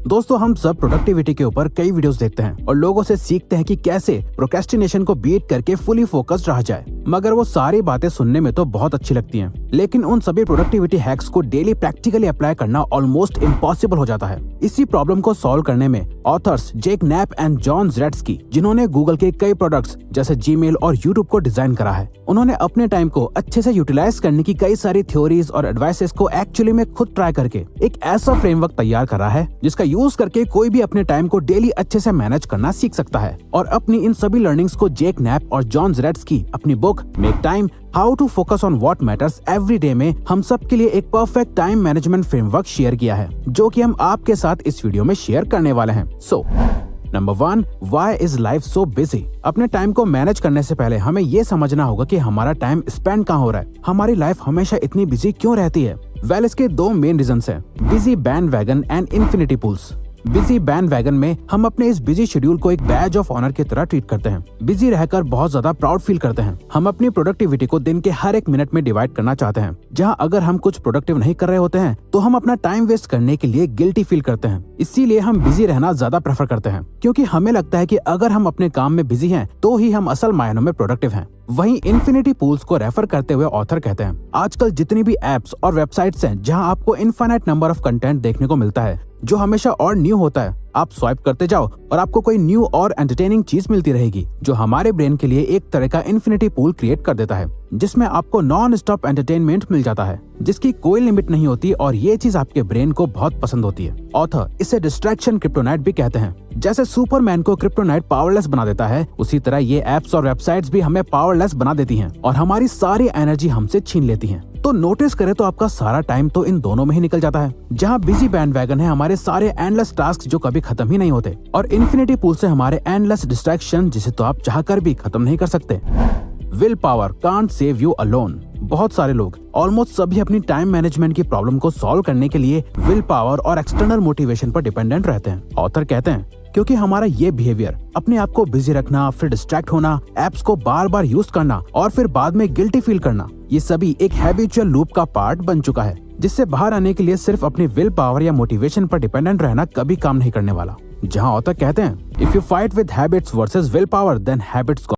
दोस्तों, हम सब प्रोडक्टिविटी के ऊपर कई वीडियोस देखते हैं और लोगों से सीखते हैं कि कैसे प्रोक्रेस्टिनेशन को बीट करके फुली फोकस्ड रहा जाए। मगर वो सारी बातें सुनने में तो बहुत अच्छी लगती हैं, लेकिन उन सभी प्रोडक्टिविटी हैक्स को डेली प्रैक्टिकली अप्लाई करना ऑलमोस्ट इम्पॉसिबल हो जाता है। इसी प्रॉब्लम को सॉल्व करने में authors Jake Knapp and John Zeratsky, जिन्होंने गूगल के कई प्रोडक्ट्स जैसे जीमेल और यूट्यूब को डिजाइन करा है, उन्होंने अपने टाइम को अच्छे से यूटिलाइज करने की कई सारी थ्योरीज और एडवाइसेस को एक्चुअली में खुद ट्राई करके एक ऐसा फ्रेमवर्क तैयार करा है जिसका यूज करके कोई भी अपने टाइम को डेली अच्छे से मैनेज करना सीख सकता है। और अपनी इन सभी लर्निंग्स को जेक नैप और जॉन ज़्रेटस्की अपनी book make time how to focus on what matters every day में हम सब के लिए एक perfect time management framework share किया है, जो कि हम आपके साथ इस वीडियो में शेयर करने वाले हैं। Number 1, why is life so busy. अपने टाइम को मैनेज करने से पहले हमें ये समझना होगा कि हमारा टाइम स्पेंड कहाँ हो रहा है, हमारी लाइफ हमेशा इतनी बिजी क्यों रहती है। वेल, इसके दो मेन रीजंस हैं, busy bandwagon and infinity pools. Busy bandwagon में हम अपने इस बिजी शेड्यूल को एक बैज ऑफ ऑनर की तरह ट्रीट करते हैं। बिजी रहकर बहुत ज्यादा प्राउड फील करते हैं। हम अपनी प्रोडक्टिविटी को दिन के हर एक मिनट में डिवाइड करना चाहते हैं, जहां अगर हम कुछ प्रोडक्टिव नहीं कर रहे होते हैं तो हम अपना टाइम वेस्ट करने के लिए गिल्टी फील करते हैं। इसीलिए हम बिजी रहना ज्यादा प्रेफर करते हैं, क्योंकि हमें लगता है कि अगर हम अपने काम में बिजी हैं तो ही हम असल मायनों में प्रोडक्टिव हैं। वहीं इन्फिनिटी पूल्स को रेफर करते हुए ऑथर कहते हैं, आजकल जितनी भी एप्स और वेबसाइट्स हैं जहां आपको इनफाइनाइट नंबर ऑफ कंटेंट देखने को मिलता है, जो हमेशा और न्यू होता है, आप स्वाइप करते जाओ और आपको कोई न्यू और एंटरटेनिंग चीज मिलती रहेगी, जो हमारे ब्रेन के लिए एक तरह का इन्फिनिटी पूल क्रिएट कर देता है, जिसमें आपको नॉन स्टॉप एंटरटेनमेंट मिल जाता है, जिसकी कोई लिमिट नहीं होती, और ये चीज आपके ब्रेन को बहुत पसंद होती है। ऑथर इसे डिस्ट्रैक्शन क्रिप्टोनाइट भी कहते हैं। जैसे सुपरमैन को क्रिप्टोनाइट पावरलेस बना देता है, उसी तरह ये एप्स और वेबसाइट्स भी हमें पावरलेस बना देती हैं और हमारी सारी एनर्जी हमसे छीन लेती हैं। तो नोटिस करें तो आपका सारा टाइम तो इन दोनों में ही निकल जाता है। जहाँ बिजी बैंडवैगन है हमारे सारे एंडलेस टास्क जो कभी खत्म ही नहीं होते, और इन्फिनिटी पूल से हमारे एंडलेस डिस्ट्रैक्शन जिसे तो आप चाहकर भी खत्म नहीं कर सकते। Will power can't save you alone. बहुत सारे लोग, ऑलमोस्ट सभी, अपनी टाइम मैनेजमेंट की प्रॉब्लम को सॉल्व करने के लिए विल पावर और एक्सटर्नल मोटिवेशन पर डिपेंडेंट रहते हैं। ऑथर कहते हैं, क्योंकि हमारा ये बिहेवियर, अपने आप को बिजी रखना, फिर डिस्ट्रैक्ट होना, एप्स को बार बार यूज करना और फिर बाद में गिल्टी फील करना, ये सभी एक हैबिचुअल लूप का पार्ट बन चुका है, जिससे बाहर आने के लिए सिर्फ अपनी विल पावर या मोटिवेशन पर डिपेंडेंट रहना कभी काम नहीं करने वाला। जहाँ ऑथर कहते हैं, if you fight with habits versus will power, then habits